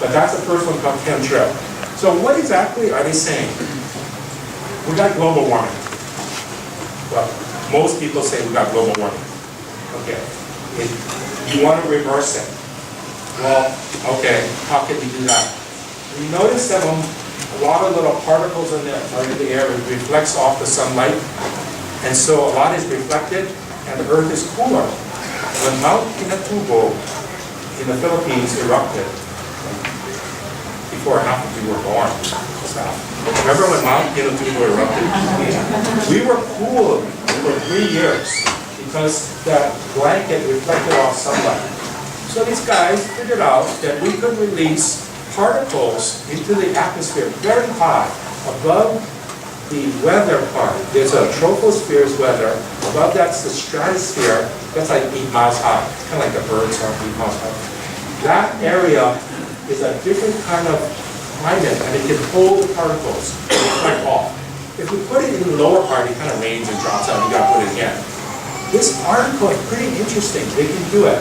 But that's the first one called Chem Trail. So what exactly are they saying? We got global warming. Well, most people say we got global warming. Okay. You want to reverse it. Well, okay, how can we do that? You notice that when a lot of little particles in the air, it reflects off the sunlight, and so a lot is reflected, and the Earth is cooler. When Mount Pinatubo in the Philippines erupted, before half of you were born, remember when Mount Pinatubo erupted? We were cooled for 3 years because that blanket reflected off sunlight. So these guys figured out that we could release particles into the atmosphere very high, above the weather part. There's a troposphere's weather. Above that's the stratosphere. That's like 8 miles high, kind of like the birds are 8 miles high. That area is a different kind of climate, and it can hold the particles right off. If we put it in the lower part, it kind of rains and drops out, and you got to put it again. This article is pretty interesting. They can do it.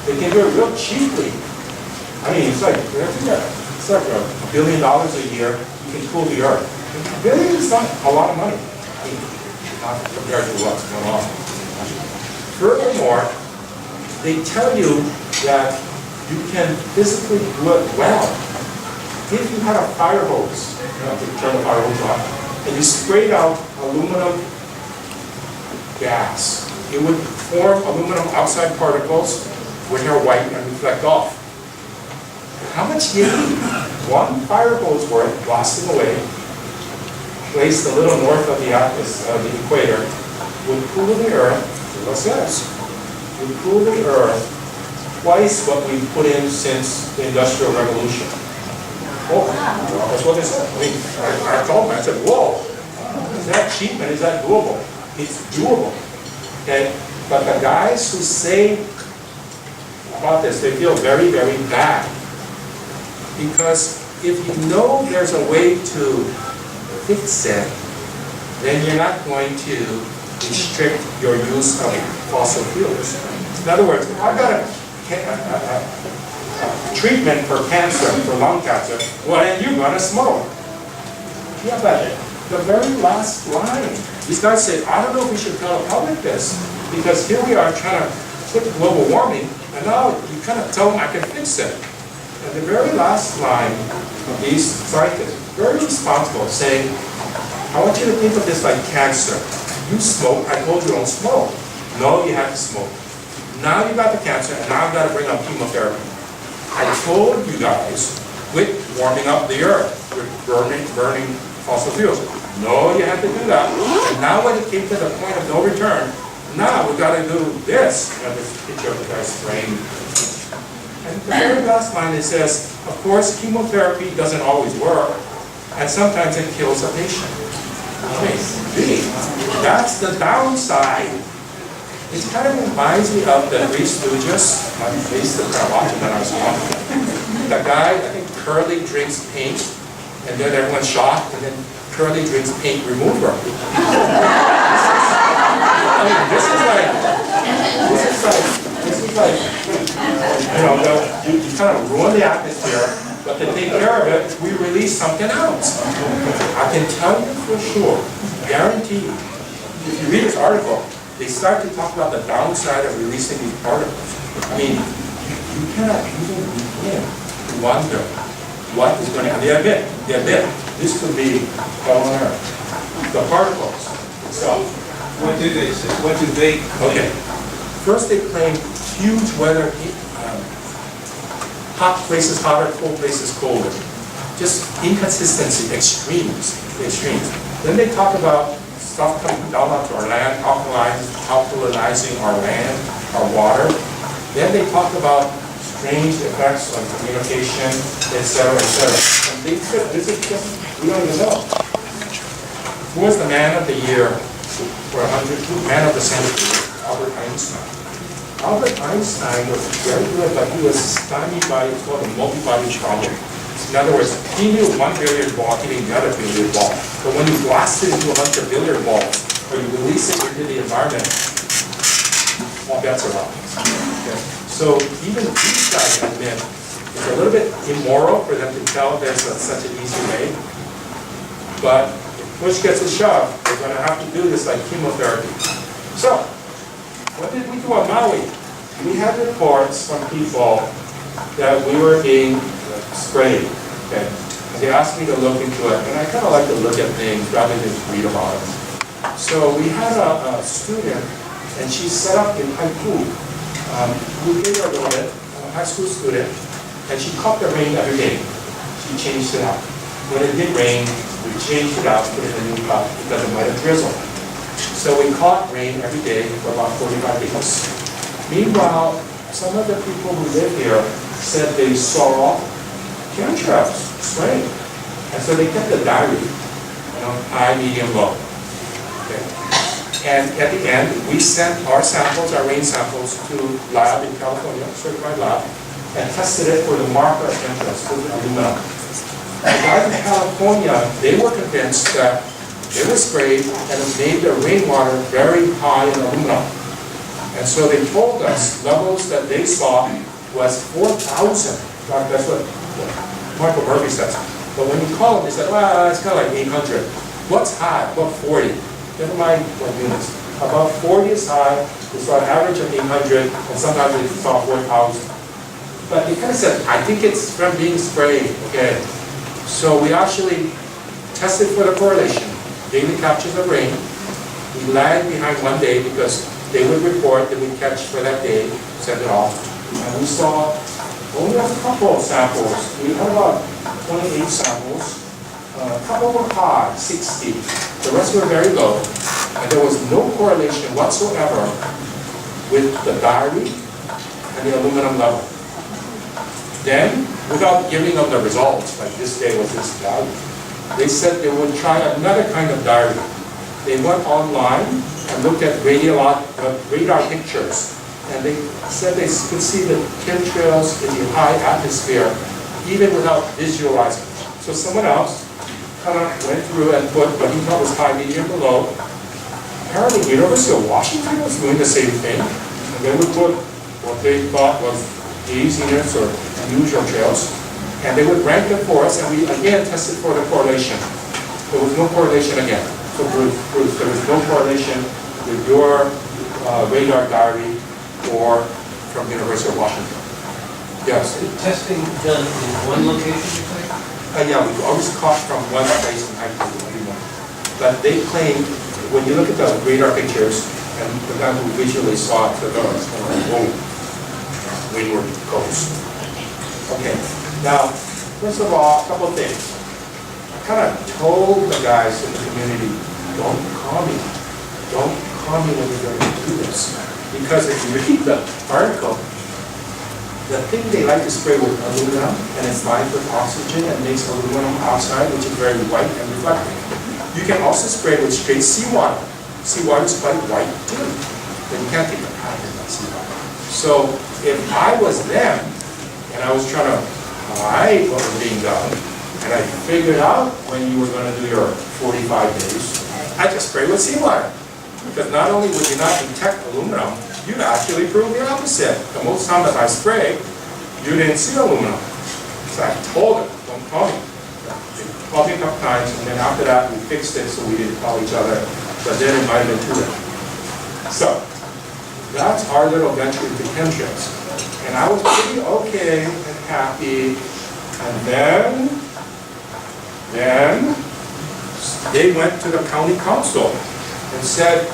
They can do it real cheaply. I mean, it's like $1 billion a year. You can cool the earth. $1 billion is not a lot of money. I mean, not compared to what's going on. Furthermore, they tell you that you can physically do it well. If you had a fire hose, to turn the fire hose on, and you sprayed out aluminum gas, it would form aluminum oxide particles, which are white and reflect off. How much do you need? One fire hose worth, blasting away, placed a little north of the equator, would cool the earth, what's this? Would cool the earth twice what we've put in since the Industrial Revolution. Oh, that's what they said. I mean, I told them, I said, whoa, is that cheap and is that doable? It's doable. Okay? But the guys who say about this, they feel very, very bad. Because if you know there's a way to fix it, then you're not going to restrict your use of fossil fuels. In other words, if I've got a treatment for cancer, for lung cancer, well, then you're going to smoke. Yeah, but the very last line, these guys say, I don't know if we should tell the public this, because here we are trying to fix global warming, and now you kind of tell them I can fix it. And the very last line of these scientists, very responsible, saying, I want you to think of this like cancer. You smoke, I told you don't smoke. No, you have to smoke. Now you got the cancer, and now I've got to bring up chemotherapy. I told you guys, quit warming up the earth with burning fossil fuels. No, you have to do that. And now when it came to the point of no return, now we've got to do this. You know, this picture of the guy spraying. And the very last line, it says, of course, chemotherapy doesn't always work, and sometimes it kills a patient. Really, that's the downside. It kind of reminds me of the Three Stooges. I used to kind of watch it when I was young. The guy, I think, Curly drinks paint, and then everyone's shocked, and then Curly drinks paint remover. I mean, this is like, you know, you kind of ruin the atmosphere, but to take care of it, we release something else. I can tell you for sure, guarantee you, if you read this article, they start to talk about the downside of releasing these particles. I mean, you cannot even begin to wonder what is going to happen. They admit, this could be hell on earth. The particles itself. What do they say? What do they claim? Okay. First they claim huge weather, hot places hotter, cold places colder. Just inconsistency, extremes. Then they talk about stuff coming down onto our land, alkalizing our land, our water. Then they talk about strange effects on communication, etc., etc. And this is just, we don't even know. Who was the man of the year for 100, man of the century? Albert Einstein. Albert Einstein was very good, but he was stymied by what's called a multi-body problem. In other words, he knew one billiard ball hitting the other billiard ball. But when you blast it into a bunch of billiard balls, or you release it into the environment, all bets are off. Okay. So even these guys admit it's a a little bit immoral for them to tell there's such an easy way. But if push gets to shove, they're going to have to do this like chemotherapy. So, what did we do on Maui? We had reports from people that we were being sprayed. Okay? And they asked me to look into it, and I kind of like to look at things rather than read about it. So we had a student, and she set up in Haiku. We gave her a little bit, a high school student, and she caught the rain every day. She changed it out. When it did rain, we changed it out, put it in a new cup because it might have drizzled. So we caught rain every day for about 45 days. Meanwhile, some of the people who live here said they saw Chem Trails spraying. And so they kept a diary, high, medium, low. Okay. And at the end, we sent our samples, our rain samples, to lab in California, certified lab, and tested it for the marker of Chem Trails, for the aluminum. The guys in California, they were convinced that they were sprayed and it made the rainwater very high in aluminum. And so they told us levels that they saw was 4,000. That's what Michael Murphy says. But when you call them, they said, well, it's kind of like 800. What's high? About 40. Never mind what units. About 40 is high. We saw an average of 800, and sometimes we saw 4,000. But he kind of said, I think it's from being sprayed. Okay. So we actually tested for the correlation. Daily captures of rain. We lagged behind one day because they would report that we catch for that day, send it off. And we saw only a couple of samples. We had about 28 samples. A couple were high, 60. The rest were very low. And there was no correlation whatsoever with the diary and the aluminum level. Then, without giving them the results, like this day was this value, they said they would try another kind of diary. They went online and looked at radar pictures, and they said they could see the Chem Trails in the high atmosphere, even without visualizing. So someone else kind of went through and put what he thought was high, medium, and low. Apparently, the University of Washington was doing the same thing, and they would put what they thought was haze units or unusual trails, and they would rank them for us, and we again tested for the correlation. There was no correlation again. So Bruce, there was no correlation with your radar diary or from the University of Washington. Yes? The testing done in one location, you think? Yeah, we always caught from one place in Haiku, everyone. But they claim, when you look at the radar pictures, and the guy who visually saw it, the north, whoa, windward coast. Okay. Now, first of all, a couple of things. I kind of told the guys in the community, don't call me. Don't call me when you're going to do this. Because if you read the article, the thing they like to spray with aluminum, and it's lined with oxygen and makes aluminum oxide, which is very white and reflective. You can also spray with straight seawater. Seawater is quite white too, but you can't take the pattern of seawater. So if I was them, and I was trying to hide what was being done, and I figured out when you were going to do your 45 days, I just spray with seawater. Because not only would you not detect aluminum, you'd actually prove the opposite. The most time that I sprayed, you didn't see aluminum. So I told them, don't call me. They called me a couple times, and then after that, we fixed it so we didn't call each other. But then it might have been too late. So that's our little venture into Chem Trails. And I was pretty okay and happy. And then they went to the county council and said,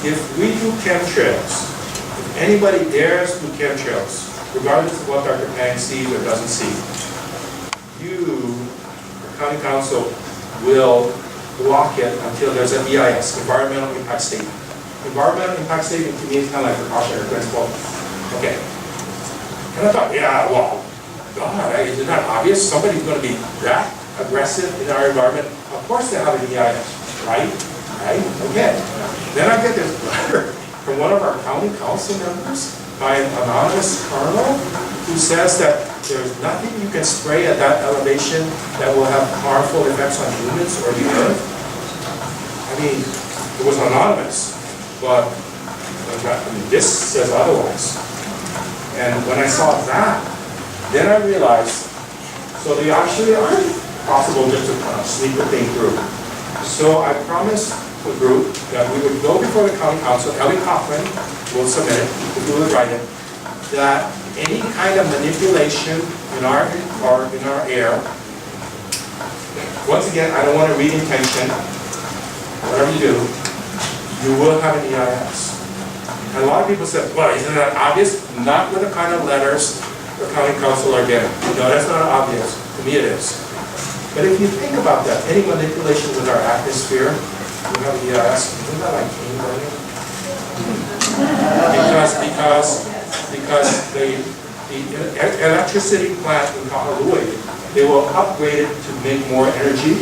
if we do Chem Trails, if anybody dares do Chem Trails, regardless of what Dr. Pang sees or doesn't see, you, the county council, will block it until there's an EIS, Environmental Impact Statement. Environmental Impact Statement to me is kind of like a precautionary principle. Okay. And I thought, yeah, well, God, isn't that obvious? Somebody's going to be that aggressive in our environment. Of course they have an EIS, right? Right? Okay. Then I get this letter from one of our county council members by an anonymous colonel who says that there's nothing you can spray at that elevation that will have harmful effects on humans or the earth. I mean, it was anonymous, but this says otherwise. And when I saw that, Then I realized, so they actually aren't possible just to kind of sneak the thing through. So I promised the group that we would go before the county council, Ellie Kaufman will submit it, we will write it, that any kind of manipulation in our air, once again, I don't want to read intention, whatever you do, you will have an EIS. And a lot of people said, well, isn't that obvious? Not with the kind of letters the county council are getting. No, that's not obvious. To me it is. But if you think about that, any manipulation with our atmosphere, we have an EIS, isn't that like cane burning? Because the electricity plant in Kahului, they will upgrade it to make more energy,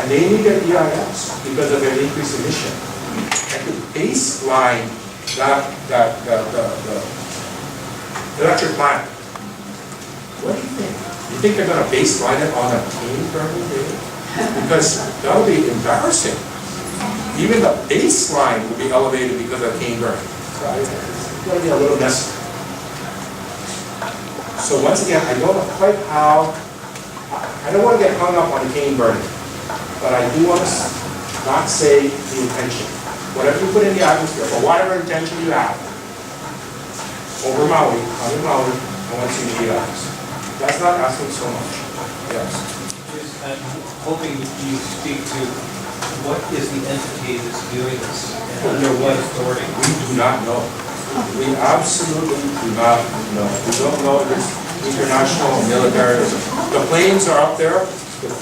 and they need an EIS because of their increased emission. And to baseline the electric plant, what do you think? You think they're going to baseline it on a cane burning day? Because that would be embarrassing. Even the baseline would be elevated because of cane burning. So it's going to be a little messy. So once again, I don't know quite how, I don't want to get hung up on cane burning, but I do want to not say the intention. Whatever you put in the atmosphere, for whatever intention you have, over Maui, on Maui, I want to see the EIS. That's not asking so much. Yes. I'm hoping you speak to what is the entity that's doing this and under what authority? We do not know. We absolutely do not know. We don't know if it's international or military. The planes are up there.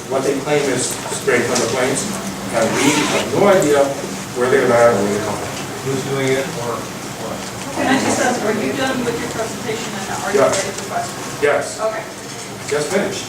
What they claim is sprayed from the planes. And we have no idea where they're at or where they're coming. Who's doing it or what? Can I just ask, are you done with your presentation and are you Yeah. ready for questions? Yes, Okay. just finished.